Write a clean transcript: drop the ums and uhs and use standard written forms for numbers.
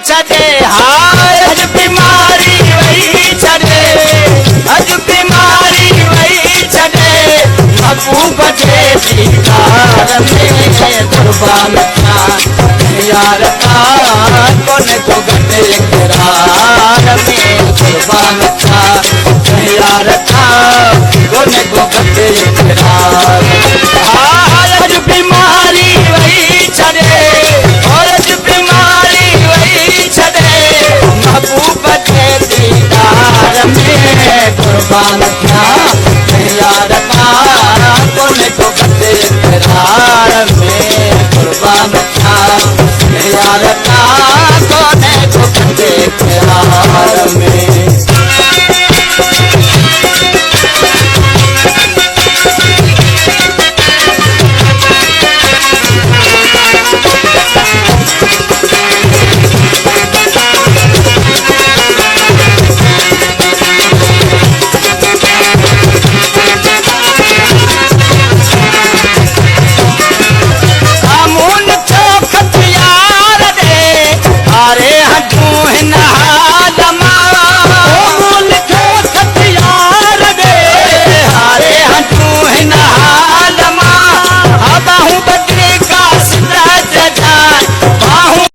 छड़े हाय अज बीमारी वही छड़े अज बीमारी वही छड़े महबूब जे दीदार में कुर्बान था यार का कौन को गटे इकरार में कुर्बान था यार का कौन को गटे इकरार अज बीमारी वही छड़े और अज बीमारी वही छड़े महबूब जे दीदार में कुर्बान था यार का कौन को गटे इकरार में कुर्बान था यार का कौन को गटे इकरार में अरे